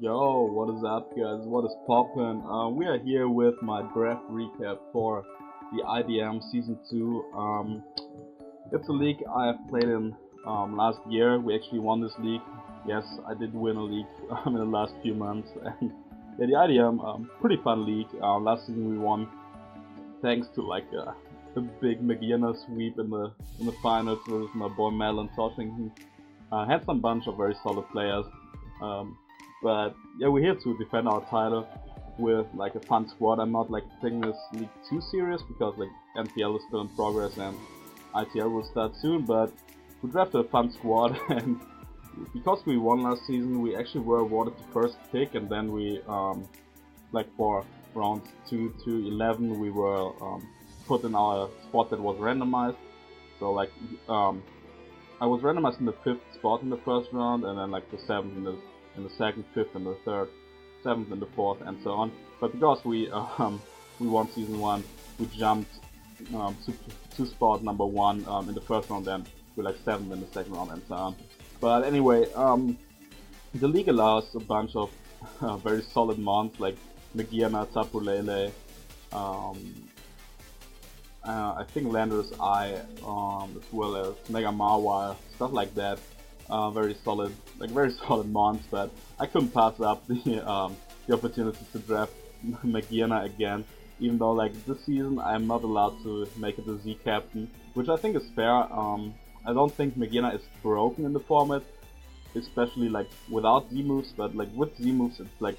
Yo, what is up, guys? What is poppin'? We are here with my draft recap for the IDM Season 2. It's a league I have played in last year. We actually won this league. Yes, I did win a league in the last few months. And yeah, the IDM, pretty fun league. Last season we won thanks to like a big McGinnis sweep in the finals with my boy Melon Toshing. Had some bunch of very solid players. Um, but yeah, we're here to defend our title with like a fun squad. I'm not like taking this league too serious because like MPL is still in progress and ITL will start soon. But we drafted a fun squad, and because we won last season, we actually were awarded the first pick, and then we like for rounds 2 to 11, we were put in our spot that was randomized. So like I was randomized in the 5th spot in the first round, and then like the 7th in the second, 5th in the third, 7th in the 4th, and so on. But because we won season 1, we jumped to spot number 1 in the first round, then we're like 7th in the second round, and so on. But anyway, the league allows a bunch of very solid mons like Megiana, Tapulele, um, I think Lander's Eye, as well as Mega Marwire, stuff like that. Very solid, like very solid mons, but I couldn't pass up the opportunity to draft Megiana again. Even though like this season I'm not allowed to make it a Z captain, which I think is fair. I don't think Megiana is broken in the format, especially like without Z moves, but like with Z moves it's like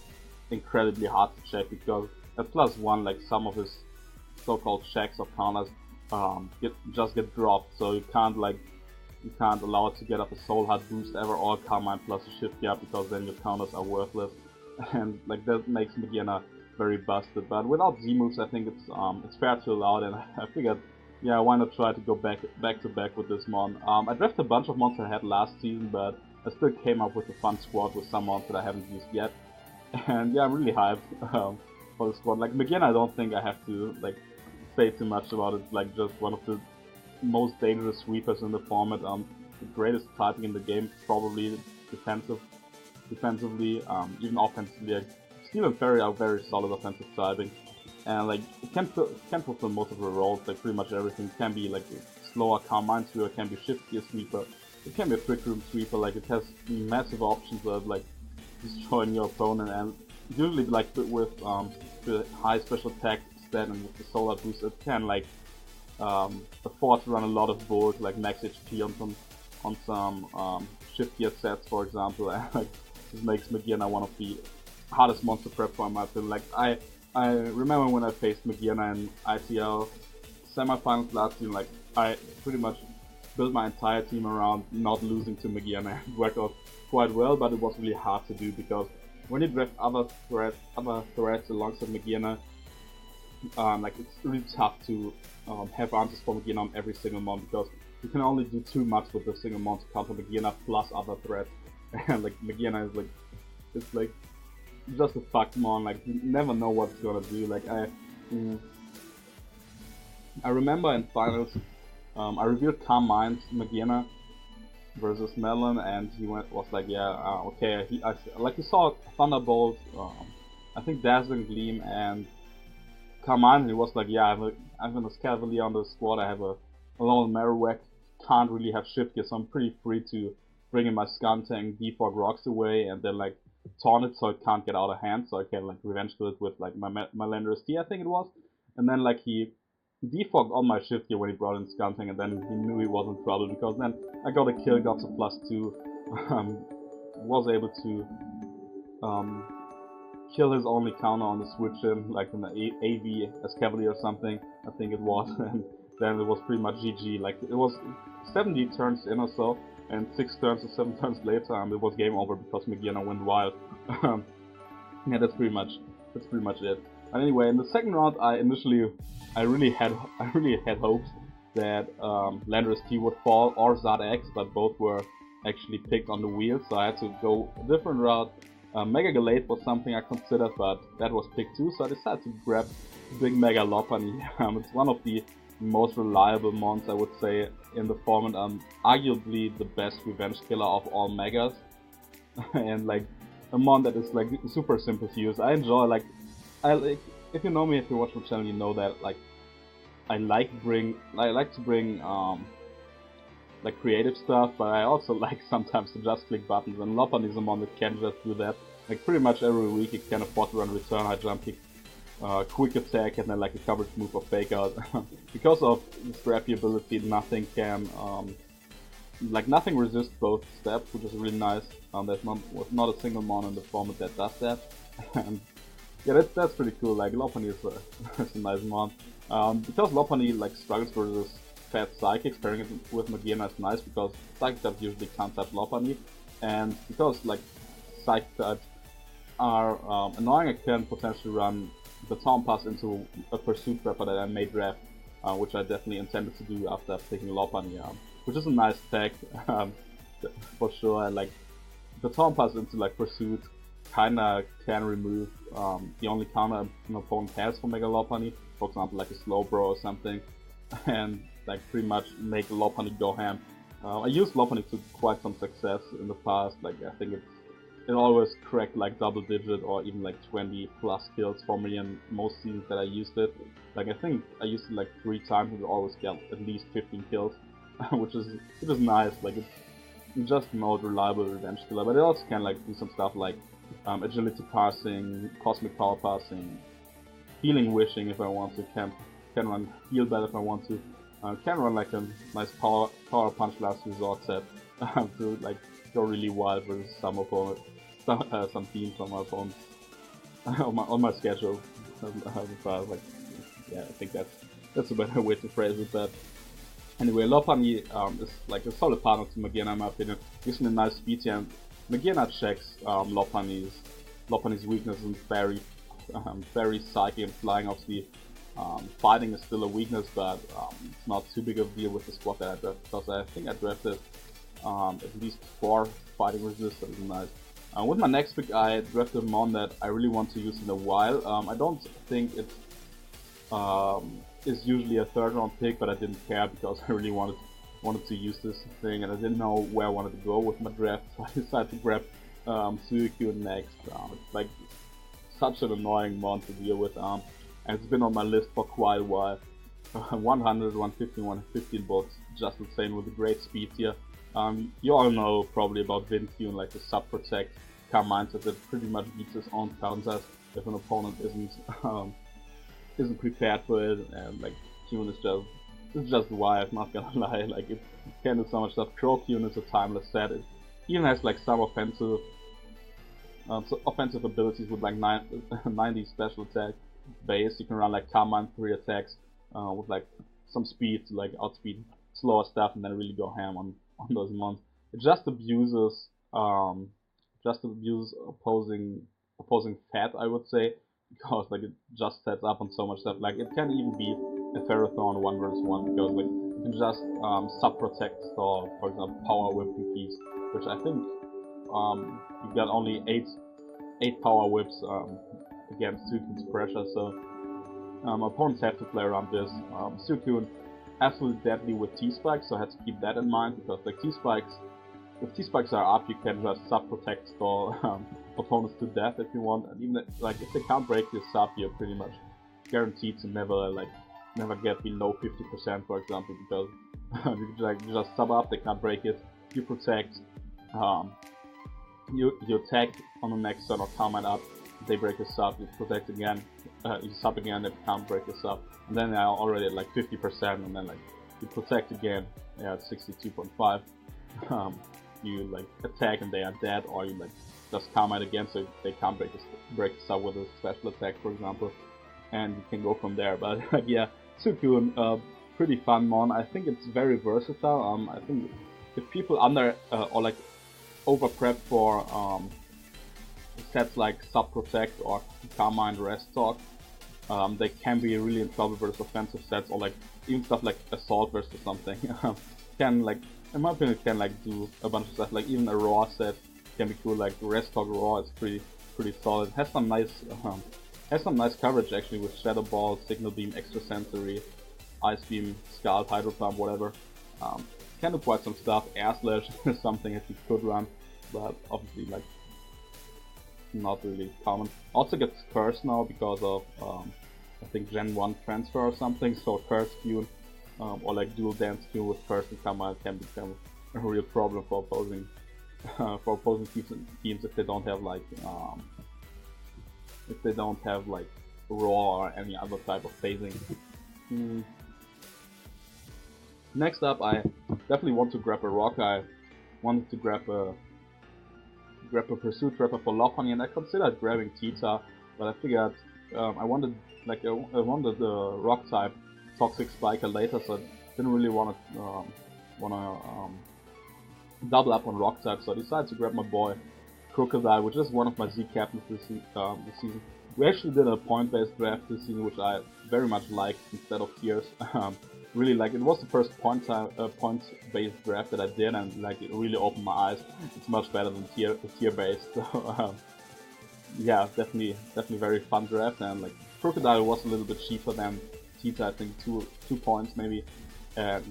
incredibly hard to check because at +1 like some of his so-called checks or counters get dropped, so you can't allow it to get up a soul heart boost ever or Carmine plus a shift gap because then your counters are worthless, and like that makes Megiana very busted. But without Z moves, I think it's fair to allow it, and I figured, yeah, why not try to go back to back with this mon. I drafted a bunch of mons I had last season, but I still came up with a fun squad with some mons that I haven't used yet, and yeah, I'm really hyped for the squad. Like Megiana, I don't think I have to like say too much about it. Like just one of the most dangerous sweepers in the format. The greatest typing in the game, probably defensively, even offensively. Like, Steel and Ferry are very solid offensive typing, and like it can fulfill most of the roles. Like pretty much everything can be like a slower Carmine sweeper, can be shift gear sweeper, it can be a trick room sweeper. Like it has massive options of like destroying your opponent, and usually like the high special attack stat and with the solar boost, it can like afford to run a lot of bulk, like max HP on some shift gear sets, for example, and like this makes Megiana one of the hardest monster prep for in my opinion. Like I remember when I faced Megiana in ITL semifinals last season, like I pretty much built my entire team around not losing to Megiana. It worked out quite well, but it was really hard to do because when you draft other threats alongside Megiana, like it's really tough to have answers for Megiana on every single mon because you can only do too much with the single mon to counter Megiana plus other threats. And like Megiana is like it's like just a fucked mon. Like you never know what it's gonna do. Like mm, I remember in finals, I reviewed Carmine's Megiana versus Melon, and was like, yeah, okay. Like he saw Thunderbolt, I think Dazzling Gleam, and Carmine. He was like, yeah, I have a Cavalier on the squad. I have a lone Marowak. Can't really have shift gear, so I'm pretty free to bring in my Skuntank, defog rocks away, and then like taunt it so it can't get out of hand, so I can like revenge to it with like my Landorus T, I think it was, and then like he defogged all my shift gear when he brought in Skuntank, and then he knew he was in trouble because then I got a kill, got to +2, was able to um, kill his only counter on the switch in, like in the AV as Cavalier or something, I think it was, and then it was pretty much GG. Like it was 70 turns in or so, and 6 turns or 7 turns later, and it was game over because Megiana went wild. Yeah, that's pretty much it. And anyway, in the second round, I really had hopes that Landorus T would fall or Zard X, but both were actually picked on the wheel, so I had to go a different route. Mega Galate was something I considered, but that was picked too, so I decided to grab Big Mega Lopunny. It's one of the most reliable mons, I would say, in the format. Arguably the best revenge killer of all megas. And like a mon that is like super simple to use. I enjoy like if you know me, if you watch my channel, you know that like I like to bring like creative stuff, but I also like sometimes to just click buttons, and Lopunny is a mon that can just do that. Like pretty much every week you can afford to run return, high jump kick, quick attack, and then like a coverage move or fake out. Because of the scrappy ability, nothing can like nothing resists both steps, which is really nice. There's not a single mon in the format that does that. And yeah, that's pretty cool. Like Lopunny is is a nice mon. Because Lopunny like struggles versus fat psychics, pairing it with Magearna is nice because psychic types usually can't touch Lopunny, and because like psychic types are annoying, I can potentially run the Baton Pass into a Pursuit Trapper that I may draft, which I definitely intended to do after picking Lopunny, which is a nice tech for sure. And like Baton Pass into like Pursuit kinda can remove the only counter an opponent has for Mega Lopunny, for example like a Slowbro or something, and like pretty much make Lopunny go ham. I used Lopunny to quite some success in the past. Like I think it always cracked like double digit or even like 20 plus kills for me in most seasons that I used it. Like I think I used it like 3 times and it always got at least 15 kills, which is nice. Like it's just an old reliable revenge killer, but it also can like do some stuff like agility passing, cosmic power passing, healing wishing if I want to, can run heal bell if I want to, can run like a nice power punch last resort set to like go really wild versus some opponent, some teams on my phone, on my schedule. Like, yeah, I think that's a better way to phrase it. But anyway, Lopunny is like a solid partner to Magearna in my opinion. Gives me a nice speed here, and Magearna checks Lopunny's weakness and very psychic and flying. Obviously, fighting is still a weakness, but it's not too big of a deal with the squad that I drafted, because I think I drafted at least 4 fighting resist. That is nice. With my next pick, I drafted a mon that I really want to use in a while. I don't think it is usually a 3rd round pick, but I didn't care because I really wanted to use this thing, and I didn't know where I wanted to go with my draft, so I decided to grab Suicune next. It's like such an annoying mon to deal with, and it's been on my list for quite a while. 100, 150, 115 bolts, just insane with a great speed here. You all know probably about Vincune, like the sub protect calm mindset that pretty much beats his own counters if an opponent isn't prepared for it, and like Cune is just wild, not gonna lie. Like it can do so much stuff. Crocune is a timeless set. It even has like some offensive abilities with like 90 special attack base. You can run like calm mind 3 attacks with like some speed to like outspeed slower stuff and then really go ham on those mons. It just abuses opposing fat, I would say, because like it just sets up on so much stuff. Like it can even be a Ferrothorn 1 vs 1 because like you can just sub protect for example power whip PPs, which I think you got only 8 power whips against Suicune's pressure, so opponents have to play around this. Suicune absolutely deadly with T-Spikes, so I had to keep that in mind, because like if T-Spikes are up, you can just sub-protect stall opponents to death if you want, and even like if they can't break your sub, you're pretty much guaranteed to never get below 50%, for example, because you just sub up, they can't break it, you protect, you attack on the next turn or comment up, they break your sub, you protect again, you sub again, they can't break your sub, and then they're already at like 50%, and then like you protect again, yeah, at 62.5. You like attack and they are dead, or you like just comment again so they can't break the sub with a special attack, for example, and you can go from there. But yeah, Suicune, pretty fun mon. I think it's very versatile. I think if people or like over prep for sets like Sub Protect or Carmine Rest Talk, they can be really in trouble versus offensive sets, or like even stuff like Assault Burst or something. Can like, in my opinion, can like do a bunch of stuff. Like even a Raw set can be cool. Like Rest Talk Raw is pretty solid. Has some nice coverage actually with Shadow Ball, Signal Beam, Extrasensory, Ice Beam, Scald, Hydro Pump, whatever. Can do quite some stuff. Air Slash is something that you could run, but obviously like not really common. Also gets cursed now because of I think Gen 1 transfer or something, so curse Q or like dual dance Q with curse and Kama can become a real problem for opposing teams if they don't have like raw or any other type of phasing. Next up, I definitely want to grab a rock. I wanted to grab a Pursuit Trapper for Lopunny, and I considered grabbing Tita, but I figured I wanted the rock type Toxic Spiker later, so I didn't really want to double up on rock type, so I decided to grab my boy Crocodile, which is one of my Z captains this season. We actually did a point-based draft this season, which I very much liked instead of tiers. Really, like, it was the first point-based draft that I did, and like it really opened my eyes. It's much better than tier-based. So yeah, definitely very fun draft, and like Crocodile was a little bit cheaper than Tita, I think 2 points maybe, and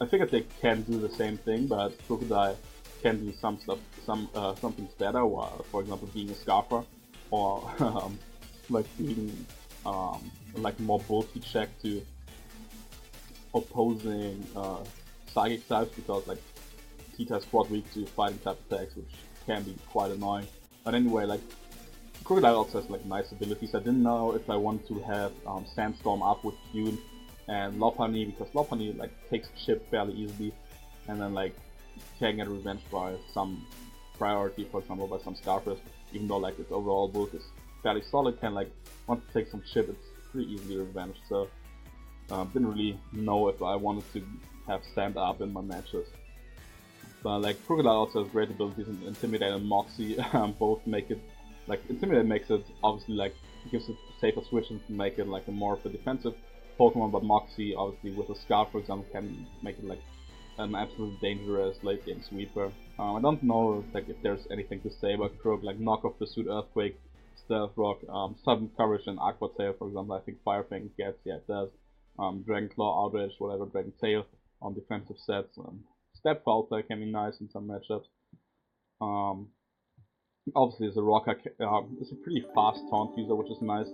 I figured they can do the same thing, but Crocodile can do some stuff, some things better, for example being a Scarfer, or like being like more bulky check to opposing psychic types, because like Tita is quite weak to fighting type attacks, which can be quite annoying. But anyway, like Crocodile also has like nice abilities. I didn't know if I want to have Sandstorm up with Cune and Lopunny, because Lopunny like takes chip fairly easily, and then like can get revenge by some priority, for example by some Scarfers, even though like its overall build is fairly solid. Can like want to take some chip, it's pretty easily revenged. So didn't really know if I wanted to have Sand up in my matches. But like Crocodile also has great abilities, and Intimidate and Moxie both make it, like Intimidate makes it obviously like gives it safer switch and can make it like a more of a defensive Pokemon, but Moxie obviously with a Scarf for example can make it like an absolutely dangerous late game sweeper. I don't know like if there's anything to say about Croak, like Knockoff, Pursuit, Earthquake, Stealth Rock, sudden coverage and Aqua Tail for example. I think Fire Fang gets, yeah it does. Dragon Claw, Outrage, whatever, Dragon Tail on defensive sets. Step Foul Play can be nice in some matchups. Obviously, as a rocker, it's a pretty fast taunt user, which is nice,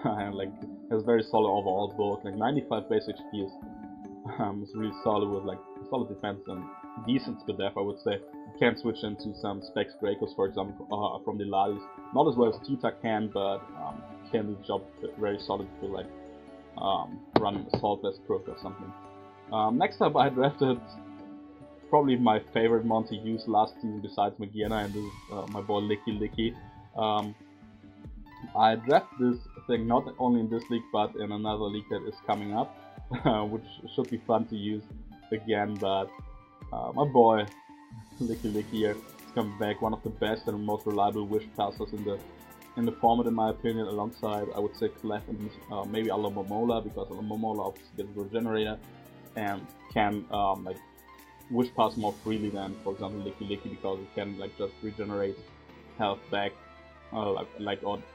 and like has very solid overall build. Like 95 base HP is really solid with like solid defense and decent speed def, I would say. You can switch into some Specs Dracos, for example, from the Ladis. Not as well as Tita can, but can do the job very solid to like run Assault Vest Crook or something. Next up, I drafted probably my favorite mon to use last season besides Magiana, and this is my boy Licky. I drafted this thing not only in this league but in another league that is coming up, which should be fun to use again. But my boy Licky here is coming back, one of the best and most reliable wish passers in the format in my opinion, alongside I would say Clef and maybe Alomomola, because Alomomola obviously gets Regenerator and can like wish pass more freely than for example Licky, because it can like just regenerate health back, or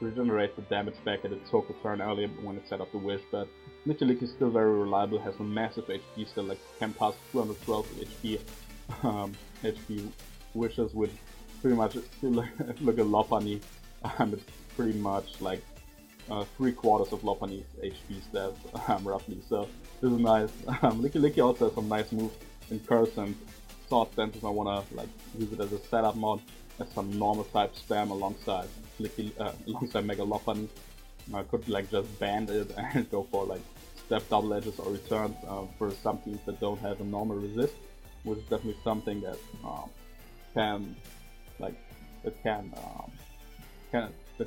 regenerate the damage back that it took a turn earlier when it set up the wish. But Licky is still very reliable, has a massive HP still, like can pass 212 HP wishes, which pretty much look at Lopunny, and it's pretty much like 3/4 of Lopunny's HP stats, roughly. So this is nice. Licky also has some nice moves in Curse and Sword Stance if I wanna like use it as a setup mod, as some normal type spam alongside alongside Mega Lopunny. I could like just band it and go for like step double edges or returns for some teams that don't have a normal resist, which is definitely something that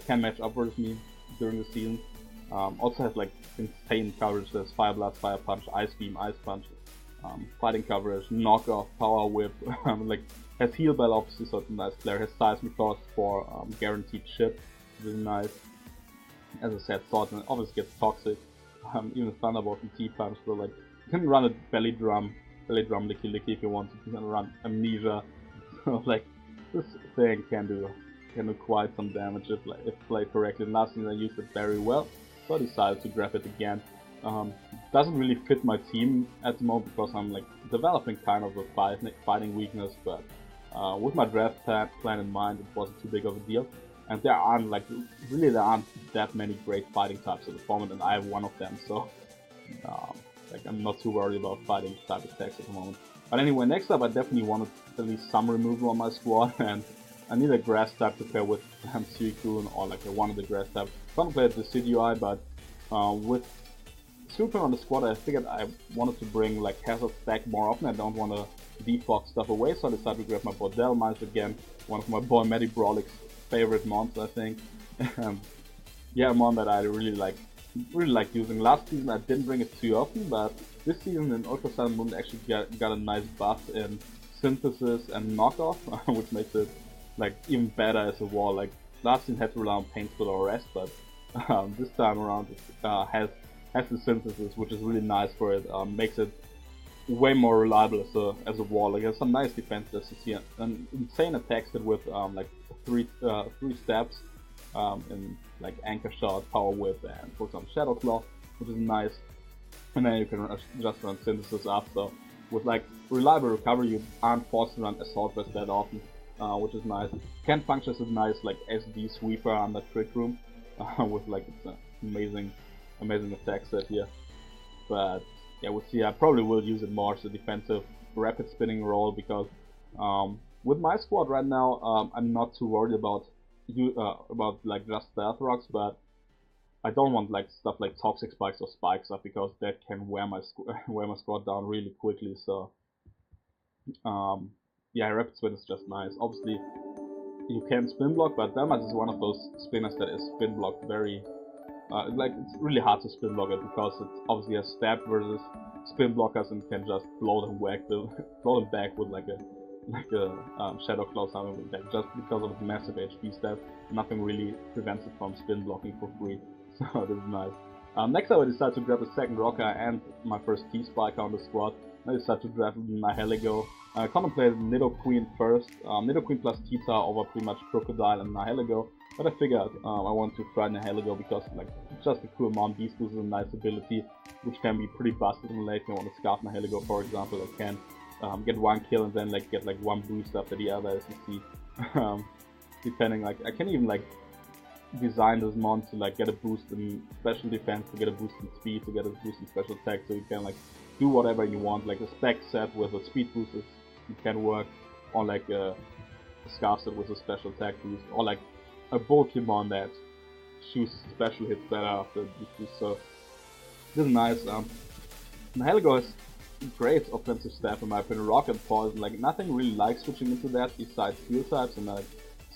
can match up with me during the season. Also has like insane coverage. There's Fire Blast, Fire Punch, Ice Beam, Ice Punch, fighting coverage, Knockoff, Power Whip, like has Heal Bell obviously, so it's a nice player. Has Seismic Toss for guaranteed chip, which is nice. As I said, Sword and obviously gets Toxic, even Thunderbolt and T-Punch, so like you can run a Belly Drum Licky if you want to. You can run Amnesia, so like this thing can do quite some damage if played correctly. And last season I used it very well, so I decided to grab it again. Doesn't really fit my team at the moment because I'm like developing kind of a fighting weakness, but with my draft plan in mind, it wasn't too big of a deal. and there aren't that many great fighting types at the moment, and I have one of them, so like I'm not too worried about fighting type attacks at the moment. But anyway, next up I definitely wanted at least some removal on my squad, and I need a grass type to pair with Suicune or like one of the grass type. Contemplated the Decidueye, but with Suicune on the squad, I figured I wanted to bring like Hazard Stack more often. I don't want to defog stuff away, so I decided to grab my Bordel Mice again, one of my boy Medibrawlik's favorite mons, I think. Yeah, a mon that I really like using. Last season I didn't bring it too often, but this season in Ultra Sun Moon actually got a nice buff in Synthesis and Knockoff, which makes it like even better as a wall. Like last season had to rely on Pain Split or Rest, but this time around it has the Synthesis, which is really nice for it. Makes it way more reliable as a wall. Like there's some nice defenses to see, an insane attacks that with like three steps in like Anchor Shot, Power Whip, and for example Shadow Claw, which is nice. And then you can just run Synthesis up. So with like reliable recovery, you aren't forced to run Assault Vest that often, which is nice. Can function as a nice like SD sweeper under Trick Room, with like its amazing attack set here. But yeah, we'll see. I probably will use it more as a defensive rapid spinning role, because with my squad right now, I'm not too worried about like just Stealth Rocks, but I don't want like stuff like Toxic Spikes or Spike stuff, because that can wear my squad down really quickly. So yeah, Rapid Spin is just nice. Obviously, you can spin block, but Delmas is one of those spinners that is spin blocked very. Like it's really hard to spin block it, because it obviously has stab versus spin blockers and can just blow them back with like a Shadow Claw, something like that, just because of its massive HP stat. Nothing really prevents it from spin blocking for free, so this is nice. Next up I decided to grab a second Rocker and my first T-Spiker on the squad. I decided to grab Nihilego. I contemplated Nidoqueen first, Nidoqueen plus Tita over pretty much Crocodile and Nihilego, but I figured I wanted to try Nihilego because like it's just a cool mon. Beast Boost is a nice ability which can be pretty busted in late. You want to Scarf Nihilego, for example, it can get one kill and then like get like one boost after the other, as you see. Depending, like I can even like design this mon to like get a boost in special defense, to get a boost in speed, to get a boost in special attack, so you can like do whatever you want. Like a spec set with a speed boost it can work, or like a scarf set with a special attack boost, or like a Pokemon that shoots special hits better after this boost. So this is nice. Nihilego has great offensive stat in my opinion. Rock and Poison, like nothing really likes switching into that besides Steel types, and like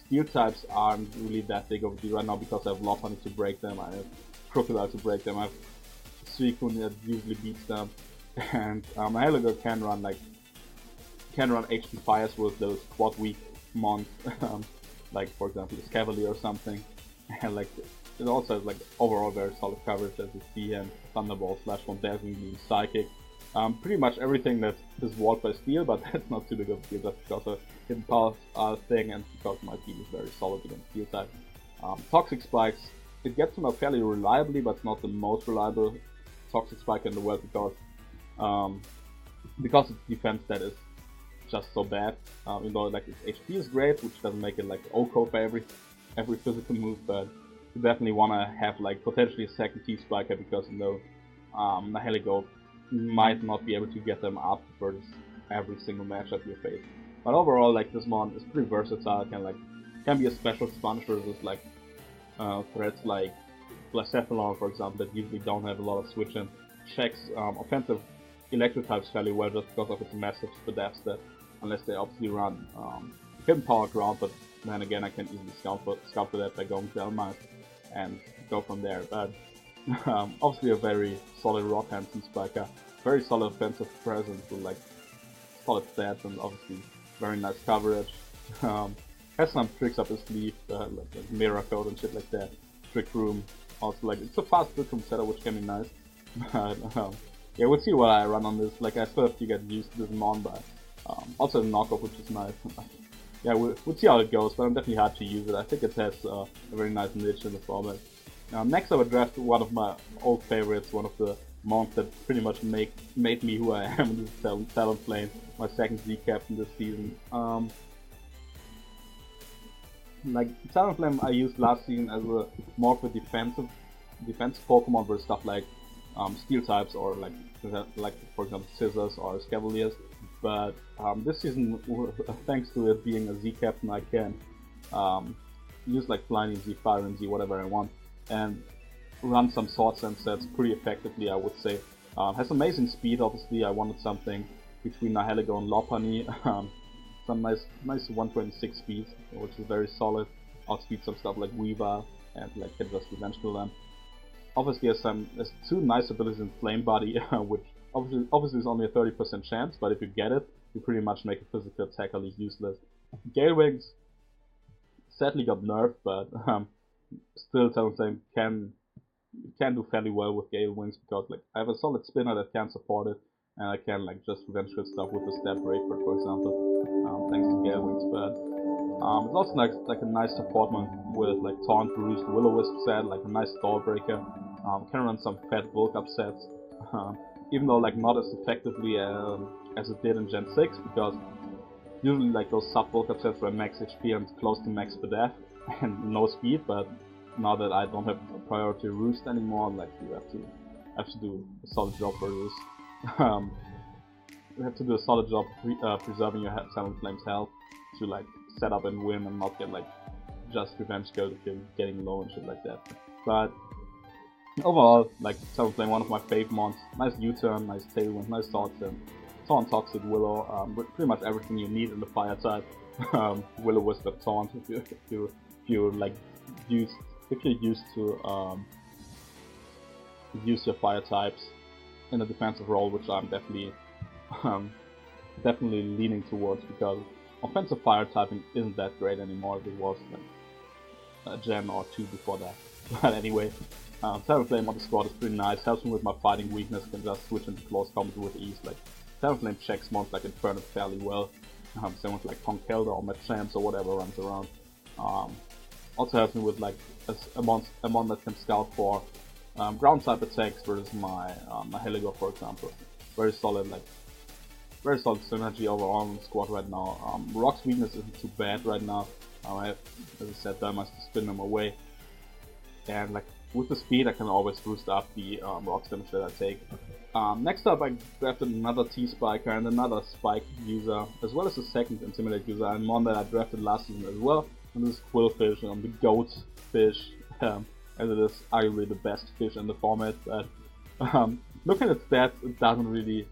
Steel types aren't really that big of a deal right now because I have Lopunny to break them, I have Crocodile to break them, I have Suicune that usually beats them, and Nihilego can run HP fires with those quad weak mons, like for example this Cavalier or something, and like it also has like overall very solid coverage, as you see, and Thunderbolt, Slash Bomb, Dazzling Beam, Psychic. Pretty much everything that is walled by Steel, but that's not too big of a deal, just because of Hidden Power thing and because my team is very solid against Steel type. Toxic Spikes, it gets them up fairly reliably, but it's not the most reliable Toxic Spike in the world, because its defense stat is just so bad. You know, like its HP is great, which doesn't make it like OHKO for every physical move, but you definitely want to have like potentially a second T-Spiker, because you know Nihilego might not be able to get them up versus every single matchup you face. But overall, like this mon is pretty versatile. Can be a special sponge versus like threats like Blacephalon, for example, that usually don't have a lot of switch and checks offensive electro types fairly well just because of its massive stat, unless they obviously run Hidden Power Ground. But then again, I can easily scout for that by going to Elmite and go from there. But obviously a very solid rock hand Spiker, very solid offensive presence with like solid stats and obviously very nice coverage. Has some tricks up his sleeve, like Mirror Code and shit like that. Trick Room, also like it's a fast Trick Room setup, which can be nice. But yeah, we'll see what I run on this. Like I still have to get used to this mon, but also the knockoff, which is nice. Yeah, we'll see how it goes, but I'm definitely hard to use it. I think it has a very nice niche in the format. Next up I drafted one of my old favorites, one of the mons that pretty much made me who I am in this Talonflame, my second Z captain this season. like Talonflame I used last season as a more of a defensive Pokemon with stuff like Steel types or like for example Scissors or Scavaliers. But this season, thanks to it being a Z captain, I can use like Flying Z, Fire and Z, whatever I want, and run some Swords and sets pretty effectively, I would say. Has amazing speed, obviously. I wanted something between Nihilego and Lopunny. Some nice 126 speed, which is very solid. Outspeed some stuff like Weaver and like can just Revengeful them. Obviously has two nice abilities in Flame Body, which obviously is only a 30% chance, but if you get it, you pretty much make a physical attack at least useless. Gale Wings sadly got nerfed, but still Talonflame can do fairly well with Gale Wings because like I have a solid spinner that can support it, and I can like just Revengeful stuff with the Stab Braveheart, for example, thanks to Gale Wings. But it's also like a nice support one with like Taunt, Roost, Will-O-Wisp set, like a nice Stall Breaker. Can run some fat bulk up sets, even though like not as effectively as it did in Gen 6, because usually like those sub bulk up sets were max HP and close to max death and no speed. But now that I don't have a priority Roost anymore, like you have to do a solid job for Roost. You have to do a solid job preserving your Talonflame's health to like set up and win and not get like just revenge killed if you're getting low and shit like that. But overall, like Talonflame, one of my fave mons. Nice U-turn, nice Tailwind, nice Swords, and Taunt, Toxic, Willow, pretty much everything you need in the fire type. Will-O-Wisp, Taunt if you're like used to use your fire types in a defensive role, which I'm definitely leaning towards, because offensive fire typing isn't that great anymore. It was like a gen or two before that. But anyway, Talonflame on the squad is pretty nice. Helps me with my fighting weakness. Can just switch into close combat with ease. Like Talonflame checks mons like Inferno fairly well. Same with like Conkeldurr or Machamps or whatever runs around. Also helps me with like a mon that can scout for ground type attacks versus my Nihilego, for example. Very solid synergy overall in the squad right now. Rock's weakness isn't too bad right now. I have, as I said, Diamonds to spin them away, and like with the speed I can always boost up the Rock's damage that I take. Next up I drafted another T-Spiker and another Spike user, as well as a second Intimidate user, and one that I drafted last season as well. And this is Quillfish, the goat fish, as it is arguably the best fish in the format. But looking at stats, it doesn't really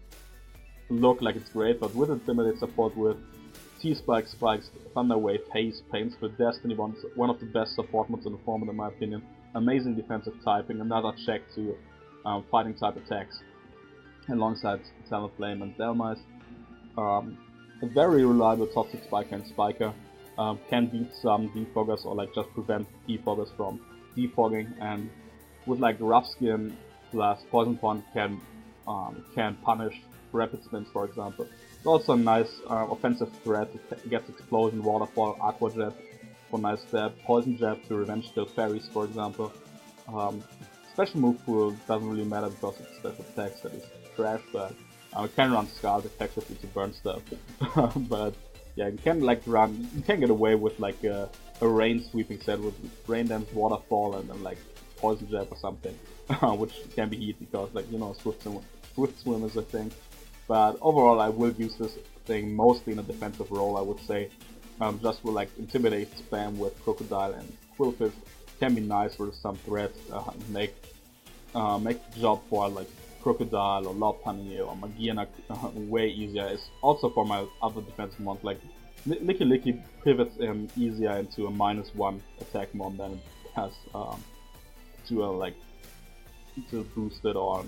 look like it's great, but with Intimidate support, with T-Spike, Spikes, Thunder Wave, Haze, Painful, Destiny, one of the best support mods in the format in my opinion. Amazing defensive typing, another check to fighting type attacks, alongside Talonflame and Delmise. A very reliable Toxic Spiker and Spiker. Can beat some defoggers or like just prevent defoggers from defogging, and with like Rough Skin plus Poison Pond can punish Rapid Spins, for example. It's also a nice offensive threat. It gets Explosion, Waterfall, Aqua Jet for nice stab, Poison Jab to revenge kill fairies, for example. Special move pool doesn't really matter because it's special attacks that is trash, but it can run Scald effectively to burn stuff. But yeah, you can get away with like a rain sweeping set with Rain Dance, Waterfall, and then like Poison Jab or something, which can be easy because like Swift Swim is a thing. But overall, I will use this thing mostly in a defensive role, I would say. Just with like Intimidate spam with Crocodile and Quillfish can be nice with some threats, make the job for like Crocodile or Lopunny or Magearna way easier. It's also for my other defensive mons, like Licky Licky pivots easier into a -1 attack mon than it has to boosted or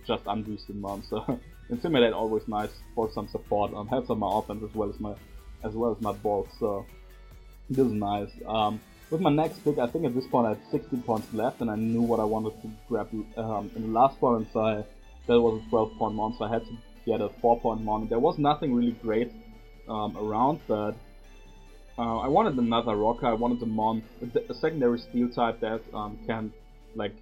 just unboosted mon. So Intimidate always nice for some support. Helps on my offense as well as my bulk. So this is nice. With my next pick, I think at this point I had 16 points left, and I knew what I wanted to grab in the last one, and so that was a 12-point mon, so I had to get a 4-point mon. There was nothing really great around, but I wanted another rocker. I wanted a mon, a secondary steel type that can like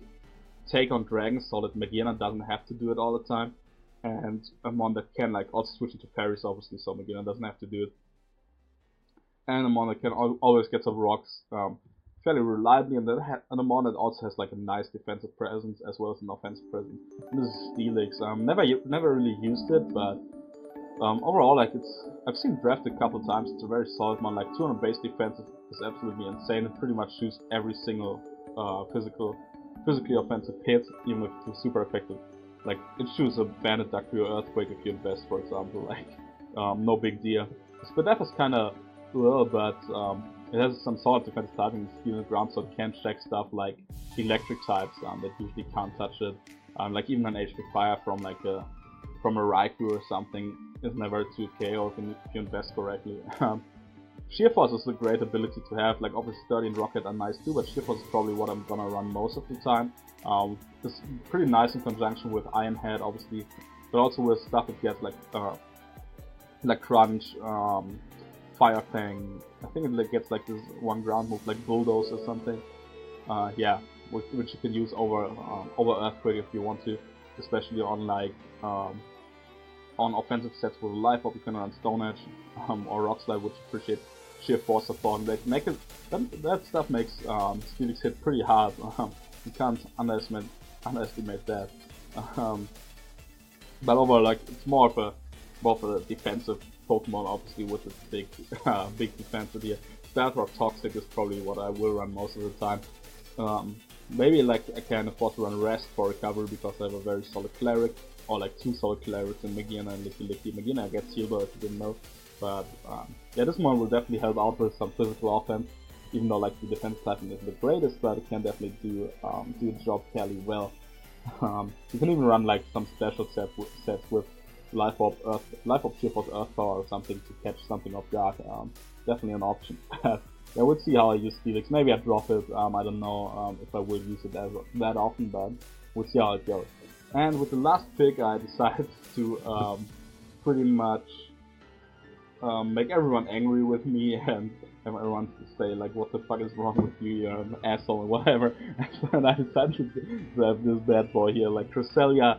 take on dragons, so that Magearna doesn't have to do it all the time, and a mon that can like also switch into fairies, obviously, so Magearna doesn't have to do it. and a mon that can always get some rocks fairly reliably, and a mon that also has like a nice defensive presence as well as an offensive presence. And this is Steelix. Never really used it, but overall, like I've seen drafted a couple times. It's a very solid mon. Like 200 base defense is absolutely insane. It pretty much shoots every single physically offensive hit, even if it's super effective. Like it shoots a bandit duck to your earthquake if you invest, for example. Like no big deal. Spadef is kind of low, but it has some solid defense typing, speed on the ground, so it can check stuff like electric types that usually can't touch it. Like even an HP Fire from like from a Raikou or something is never 2k, or if you invest correctly. Sheer Force is a great ability to have. Like obviously Sturdy and Rocket are nice too, but Sheer Force is probably what I'm gonna run most of the time. It's pretty nice in conjunction with Iron Head, obviously, but also with stuff it gets like Crunch, Fire Fang. I think it gets like this one ground move like Bulldoze or something. Yeah, which you can use over Earthquake if you want to, especially on like on offensive sets with Life Orb. You can run Stone Edge or Rock Slide, which appreciate Sheer Force support. Like that stuff makes Steelix hit pretty hard. You can't underestimate that. But overall, like it's more of a defensive Pokemon, obviously, with its big defense here. Batrock Toxic is probably what I will run most of the time. Maybe like I can afford to run Rest for recovery because I have a very solid Cleric, or like 2 solid Clerics in Magearna and Licky. Magearna gets Healbur if you didn't know. But yeah, this one will definitely help out with some physical offense, even though like the defense typing isn't the greatest, but it can definitely do the job fairly well. You can even run like some special sets with Life Orb Sheer Force Earth Power or something to catch something off guard. Definitely an option. Yeah, we'll see how I use Steelix. Maybe I drop it. I don't know if I will use it that often, but we'll see how it goes. And with the last pick, I decided to pretty much make everyone angry with me and have everyone say like, what the fuck is wrong with you, you're an asshole and whatever. And I decided to have this bad boy here, like Cresselia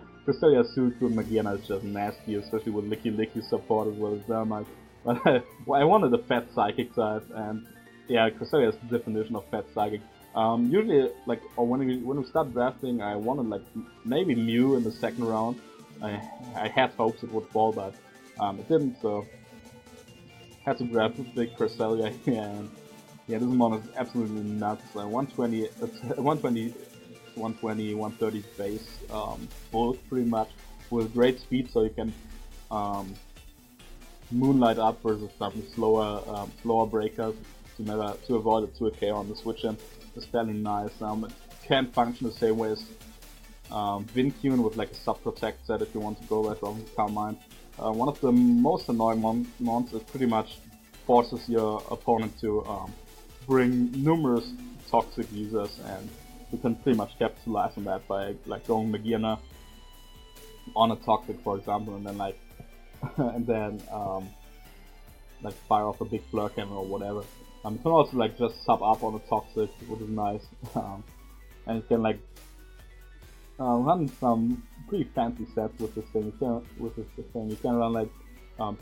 suit with Magearna is just nasty, especially with Licky support as well as Thermite. But I wanted a fat psychic type, and yeah, Cresselia is the definition of fat psychic. Usually, like, or when we start drafting, I wanted like maybe Mew in the second round. I had hopes it would fall, but it didn't, so had to grab the big Cresselia here, and yeah, this mon is absolutely nuts. 120, 130 base, bulk pretty much, with great speed, so you can moonlight up versus some slower breakers to avoid a 2k on the switch in. It's fairly nice. It can function the same way as Vincune with like a sub-protect set if you want to go that route with Calm Mind. One of the most annoying mons is pretty much forces your opponent to bring numerous toxic users, and you can pretty much capitalize on that by like going Magearna on a toxic, for example, and then like like fire off a big Flare Cannon or whatever. You can also like just sub up on a toxic, which is nice, and you can like run some pretty fancy sets with this thing. You can run like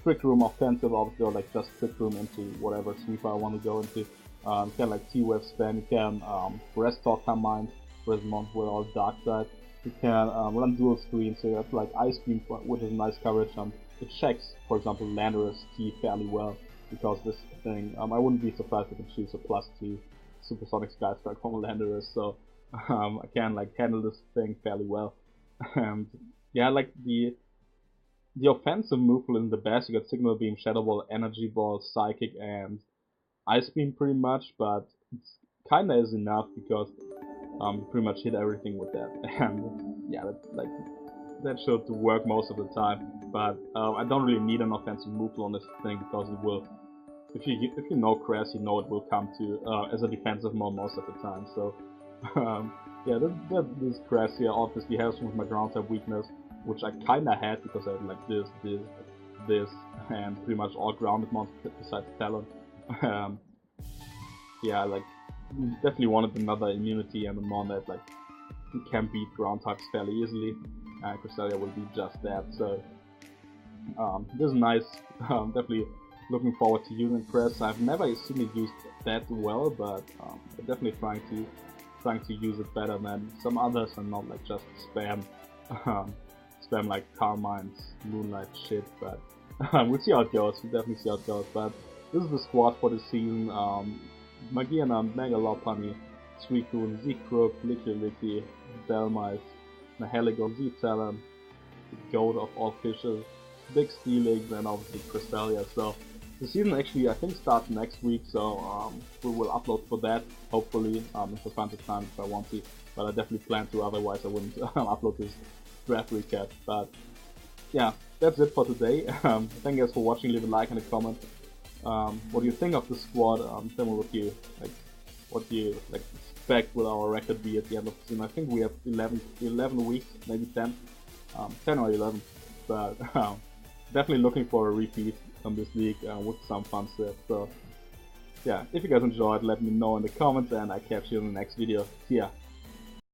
Trick Room offensive, obviously, or like just Trick Room into whatever sweeper I want to go into. You can like T-Wave spam. You can Rest Talk Calm Mind with all Dark Side. You can run dual screen, so you have like Ice Beam, which is nice coverage. It checks, for example, Landorus T fairly well, because this thing, I wouldn't be surprised if it choose a +2 Supersonic Sky Strike from Landorus, so I can like handle this thing fairly well. And yeah, like the offensive move pool isn't the best. You got Signal Beam, Shadow Ball, Energy Ball, Psychic, and Ice Beam pretty much, but it's kinda is enough because you pretty much hit everything with that. And yeah, that should work most of the time. But I don't really need an offensive move pool on this thing because it will. If you know Cress, you know it will come to as a defensive mode most of the time. So yeah, this Cress here obviously helps with my ground type weakness, which I kinda had because I had like this, and pretty much all grounded monsters besides Talon. Yeah, like definitely wanted another immunity and a mon that like can beat ground types fairly easily. And Cresselia will be just that. So this is nice. Definitely looking forward to using Crest. I've never seen it used that well, but I'm definitely trying to use it better than some others and not like just spam spam like Carmine's Moonlight shit. But we'll see how it goes. We'll definitely see how it goes. But this is the squad for the season. Magina, Mega Lopunny, Suicune, Z-Crook, Licky, Belmice, Nihilego, Z-Talon, the goat of all fishes, Big Steelix, and obviously Cresselia. So the season actually I think starts next week, so we will upload for that, hopefully, for fun to time if I want to, but I definitely plan to, otherwise I wouldn't upload this draft recap. But yeah, that's it for today. Thank you guys for watching, leave a like and a comment. What do you think of the squad? Tell me what you like. What do you like expect will our record be at the end of the season? I think we have 11 weeks, maybe 10, 10 or 11. But definitely looking for a repeat on this league with some fun stuff. So yeah, if you guys enjoyed, let me know in the comments, and I catch you in the next video. See ya.